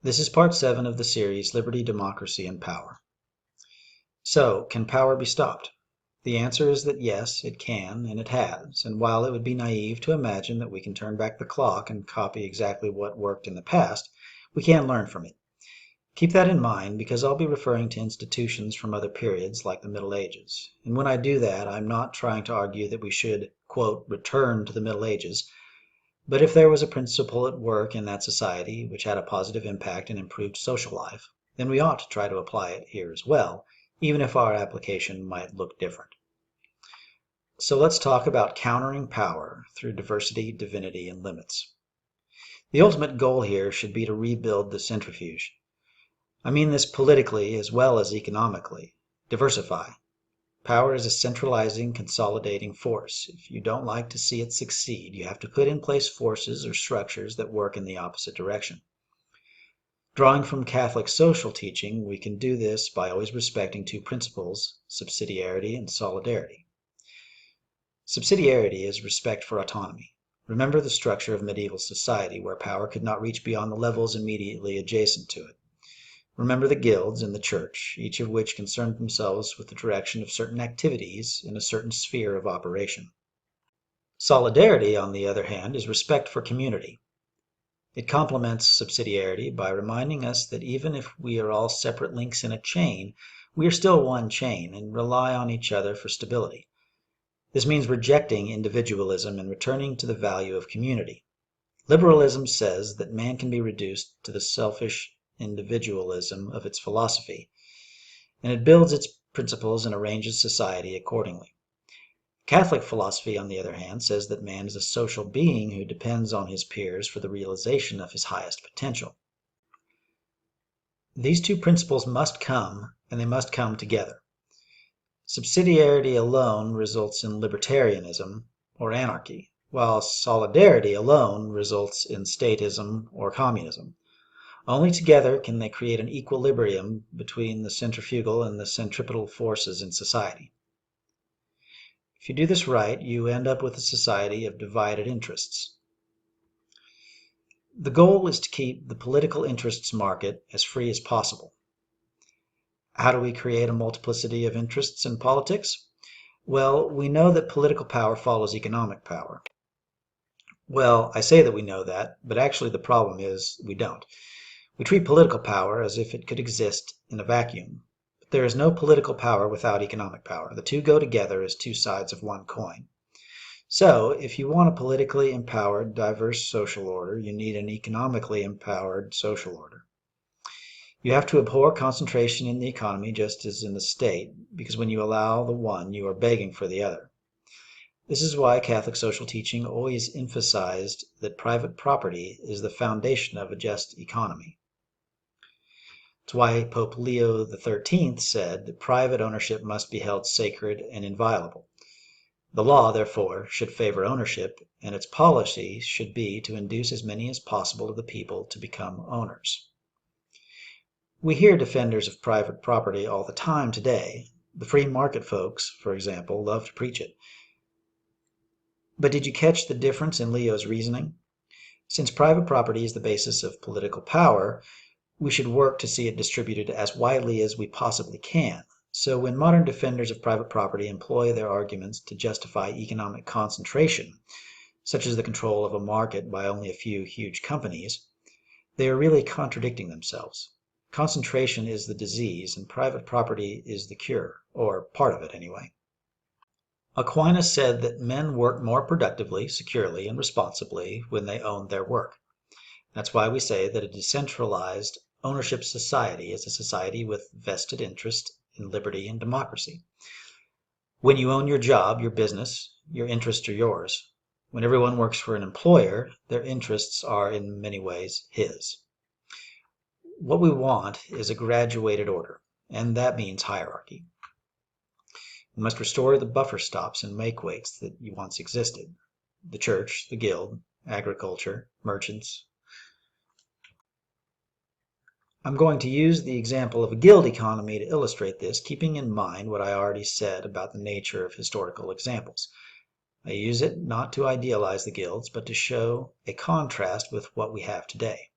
This is part 7 of the series Liberty, Democracy, and Power. So, can power be stopped? The answer is that yes, it can, and it has, and while it would be naive to imagine that we can turn back the clock and copy exactly what worked in the past, we can learn from it. Keep that in mind because I'll be referring to institutions from other periods like the Middle Ages. And when I do that, I'm not trying to argue that we should, quote, return to the Middle Ages. But if there was a principle at work in that society which had a positive impact and improved social life, then we ought to try to apply it here as well, even if our application might look different. So let's talk about countering power through diversity, divinity, and limits. The ultimate goal here should be to rebuild the centrifuge. I mean this politically as well as economically. Diversify. Power is a centralizing, consolidating force. If you don't like to see it succeed, you have to put in place forces or structures that work in the opposite direction. Drawing from Catholic social teaching, we can do this by always respecting two principles, subsidiarity and solidarity. Subsidiarity is respect for autonomy. Remember the structure of medieval society where power could not reach beyond the levels immediately adjacent to it. Remember the guilds in the church, each of which concerned themselves with the direction of certain activities in a certain sphere of operation. Solidarity, on the other hand, is respect for community. It complements subsidiarity by reminding us that even if we are all separate links in a chain, we are still one chain and rely on each other for stability. This means rejecting individualism and returning to the value of community. Liberalism says that man can be reduced to the selfish individualism of its philosophy, and it builds its principles and arranges society accordingly. Catholic philosophy, on the other hand, says that man is a social being who depends on his peers for the realization of his highest potential. These two principles must come, and they must come together. Subsidiarity alone results in libertarianism or anarchy, while solidarity alone results in statism or communism. Only together can they create an equilibrium between the centrifugal and the centripetal forces in society. If you do this right, you end up with a society of divided interests. The goal is to keep the political interests market as free as possible. How do we create a multiplicity of interests in politics? Well, we know that political power follows economic power. Well, I say that we know that, but actually the problem is we don't. We treat political power as if it could exist in a vacuum. But there is no political power without economic power. The two go together as two sides of one coin. So, if you want a politically empowered, diverse social order, you need an economically empowered social order. You have to abhor concentration in the economy just as in the state, because when you allow the one, you are begging for the other. This is why Catholic social teaching always emphasized that private property is the foundation of a just economy. It's why Pope Leo XIII said that private ownership must be held sacred and inviolable. The law, therefore, should favor ownership, and its policy should be to induce as many as possible of the people to become owners. We hear defenders of private property all the time today. The free market folks, for example, love to preach it. But did you catch the difference in Leo's reasoning? Since private property is the basis of political power, we should work to see it distributed as widely as we possibly can. So when modern defenders of private property employ their arguments to justify economic concentration, such as the control of a market by only a few huge companies, they are really contradicting themselves. Concentration is the disease and private property is the cure, or part of it anyway. Aquinas said that men work more productively, securely, and responsibly when they own their work. That's why we say that a decentralized ownership society is a society with vested interest in liberty and democracy. When you own your job, your business, your interests are yours. When everyone works for an employer, their interests are in many ways his. What we want is a graduated order, and that means hierarchy. We must restore the buffer stops and make-weights that once existed. The church, the guild, agriculture, merchants. I'm going to use the example of a guild economy to illustrate this, keeping in mind what I already said about the nature of historical examples. I use it not to idealize the guilds, but to show a contrast with what we have today.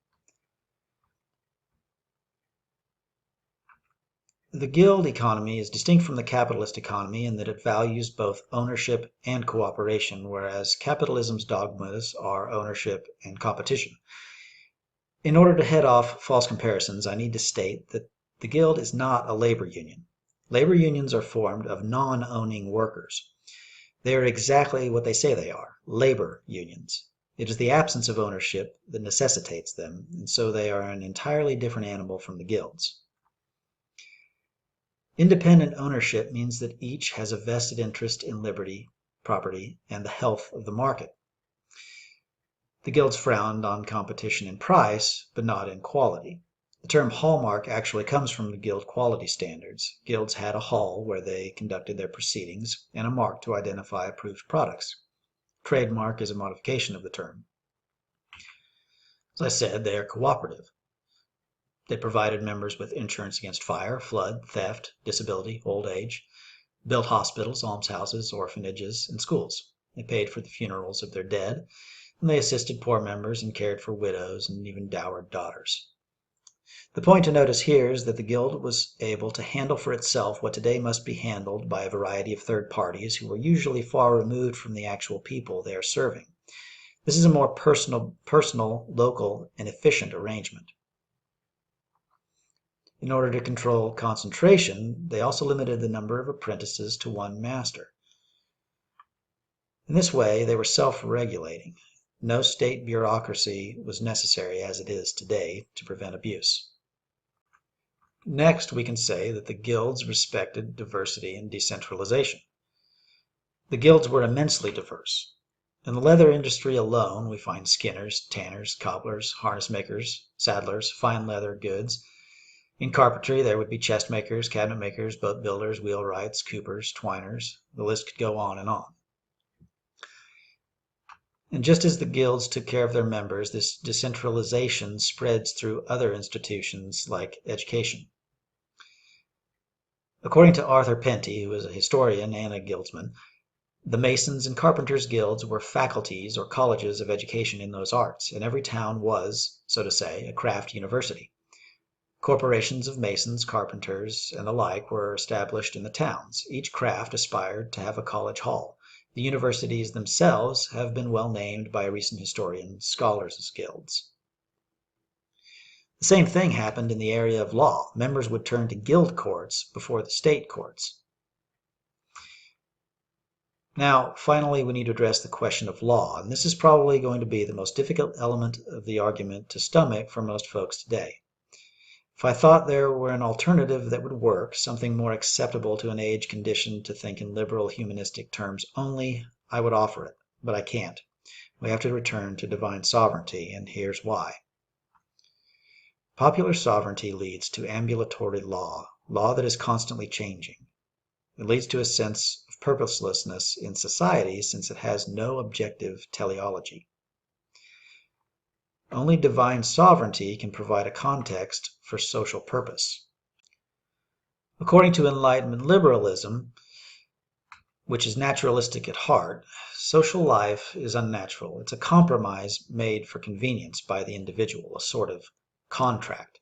The guild economy is distinct from the capitalist economy in that it values both ownership and cooperation, whereas capitalism's dogmas are ownership and competition. In order to head off false comparisons, I need to state that the guild is not a labor union. Labor unions are formed of non-owning workers. They are exactly what they say they are, labor unions. It is the absence of ownership that necessitates them, and so they are an entirely different animal from the guilds. Independent ownership means that each has a vested interest in liberty, property, and the health of the market. The guilds frowned on competition in price, but not in quality. The term hallmark actually comes from the guild quality standards. Guilds had a hall where they conducted their proceedings, and a mark to identify approved products. Trademark is a modification of the term. As I said, they are cooperative. They provided members with insurance against fire, flood, theft, disability, old age, built hospitals, almshouses, orphanages, and schools. They paid for the funerals of their dead, and they assisted poor members and cared for widows and even dowered daughters. The point to notice here is that the guild was able to handle for itself what today must be handled by a variety of third parties who are usually far removed from the actual people they are serving. This is a more personal, local, and efficient arrangement. In order to control concentration, they also limited the number of apprentices to one master. In this way, they were self-regulating. No state bureaucracy was necessary, as it is today, to prevent abuse. Next, we can say that the guilds respected diversity and decentralization. The guilds were immensely diverse. In the leather industry alone, we find skinners, tanners, cobblers, harness makers, saddlers, fine leather goods. In carpentry, there would be chest makers, cabinet makers, boat builders, wheelwrights, coopers, twiners. The list could go on and on. And just as the guilds took care of their members, this decentralization spreads through other institutions like education. According to Arthur Penty, who is a historian and a guildsman, the Masons and Carpenters Guilds were faculties or colleges of education in those arts, and every town was, so to say, a craft university. Corporations of masons, carpenters, and the like were established in the towns. Each craft aspired to have a college hall. The universities themselves have been well named by recent historians scholars' guilds. The same thing happened in the area of law. Members would turn to guild courts before the state courts. Now, finally, we need to address the question of law, and this is probably going to be the most difficult element of the argument to stomach for most folks today. If I thought there were an alternative that would work, something more acceptable to an age conditioned to think in liberal humanistic terms only, I would offer it, but I can't. We have to return to divine sovereignty, and here's why. Popular sovereignty leads to ambulatory law, law that is constantly changing. It leads to a sense of purposelessness in society since it has no objective teleology. Only divine sovereignty can provide a context for social purpose. According to Enlightenment liberalism, which is naturalistic at heart, social life is unnatural. It's a compromise made for convenience by the individual, a sort of contract.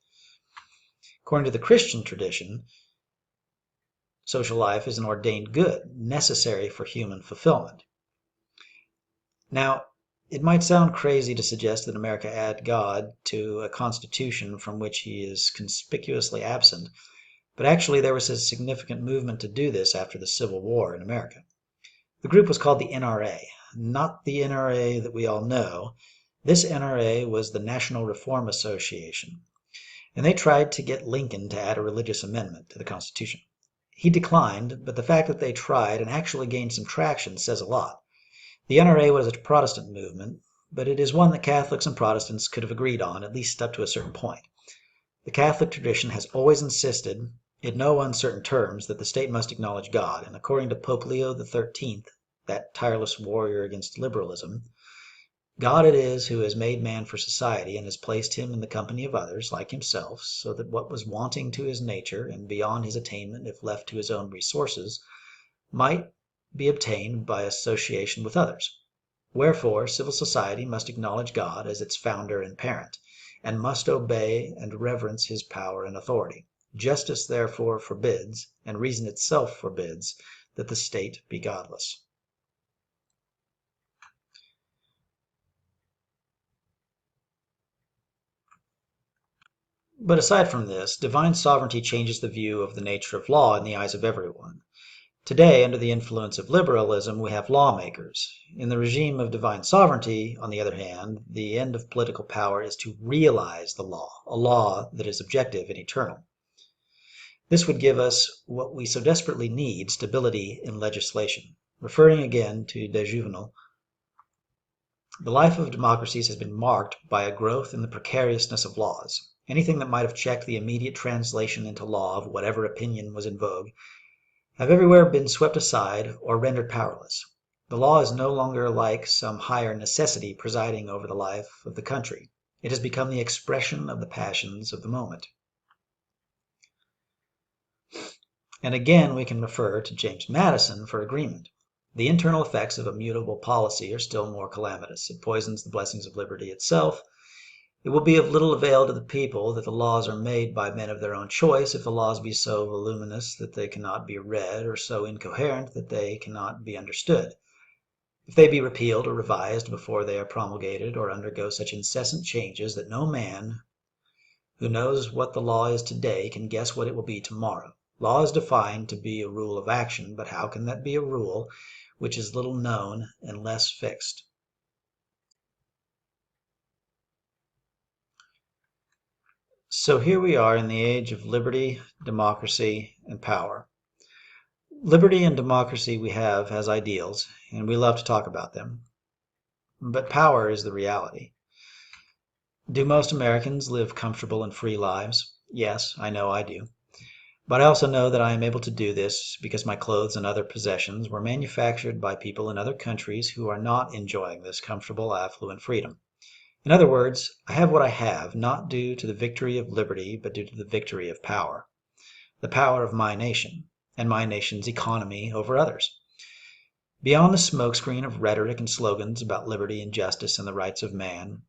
According to the Christian tradition, social life is an ordained good, necessary for human fulfillment. Now, it might sound crazy to suggest that America add God to a constitution from which he is conspicuously absent, but actually there was a significant movement to do this after the Civil War in America. The group was called the NRA, not the NRA that we all know. This NRA was the National Reform Association, and they tried to get Lincoln to add a religious amendment to the Constitution. He declined, but the fact that they tried and actually gained some traction says a lot. The NRA was a Protestant movement, but it is one that Catholics and Protestants could have agreed on, at least up to a certain point. The Catholic tradition has always insisted, in no uncertain terms, that the state must acknowledge God, and according to Pope Leo XIII, that tireless warrior against liberalism, God it is who has made man for society and has placed him in the company of others, like himself, so that what was wanting to his nature and beyond his attainment if left to his own resources, might be obtained by association with others. Wherefore, civil society must acknowledge God as its founder and parent, and must obey and reverence his power and authority. Justice therefore forbids, and reason itself forbids, that the state be godless. But aside from this, divine sovereignty changes the view of the nature of law in the eyes of everyone. Today, under the influence of liberalism, we have lawmakers. In the regime of divine sovereignty, on the other hand, the end of political power is to realize the law, a law that is objective and eternal. This would give us what we so desperately need, stability in legislation. Referring again to de Juvenal, the life of democracies has been marked by a growth in the precariousness of laws. Anything that might have checked the immediate translation into law of whatever opinion was in vogue have everywhere been swept aside or rendered powerless. The law is no longer like some higher necessity presiding over the life of the country. It has become the expression of the passions of the moment. And again we can refer to James Madison for agreement. The internal effects of a mutable policy are still more calamitous. It poisons the blessings of liberty itself. It will be of little avail to the people that the laws are made by men of their own choice if the laws be so voluminous that they cannot be read, or so incoherent that they cannot be understood. If they be repealed or revised before they are promulgated, or undergo such incessant changes that no man who knows what the law is today can guess what it will be tomorrow. Law is defined to be a rule of action, but how can that be a rule which is little known and less fixed? So here we are in the age of liberty, democracy, and power. Liberty and democracy we have as ideals, and we love to talk about them. But power is the reality. Do most Americans live comfortable and free lives? Yes, I know I do. But I also know that I am able to do this because my clothes and other possessions were manufactured by people in other countries who are not enjoying this comfortable, affluent freedom. In other words, I have what I have, not due to the victory of liberty, but due to the victory of power. The power of my nation, and my nation's economy over others. Beyond the smokescreen of rhetoric and slogans about liberty and justice and the rights of man,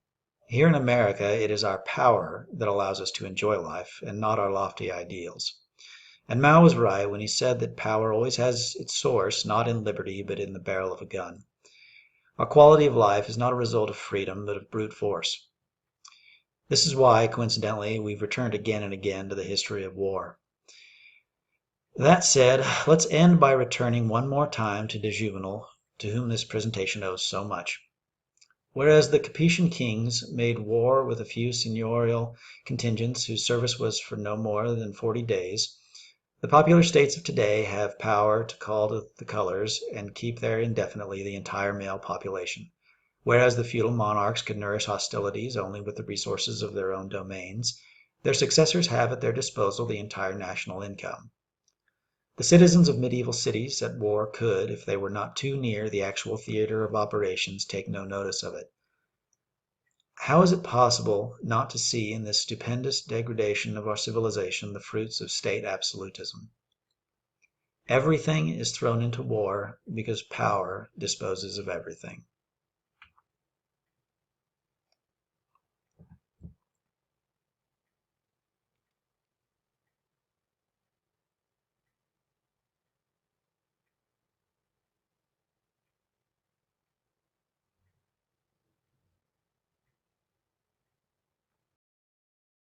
here in America it is our power that allows us to enjoy life, and not our lofty ideals. And Mao was right when he said that power always has its source not in liberty but in the barrel of a gun. Our quality of life is not a result of freedom but of brute force. This is why, coincidentally, we've returned again and again to the history of war. That said, let's end by returning one more time to de Juvenal, to whom this presentation owes so much. Whereas the Capetian kings made war with a few seigneurial contingents whose service was for no more than 40 days, the popular states of today have power to call to the colors and keep there indefinitely the entire male population. Whereas the feudal monarchs could nourish hostilities only with the resources of their own domains, their successors have at their disposal the entire national income. The citizens of medieval cities at war could, if they were not too near the actual theater of operations, take no notice of it. How is it possible not to see in this stupendous degradation of our civilization the fruits of state absolutism? Everything is thrown into war because power disposes of everything.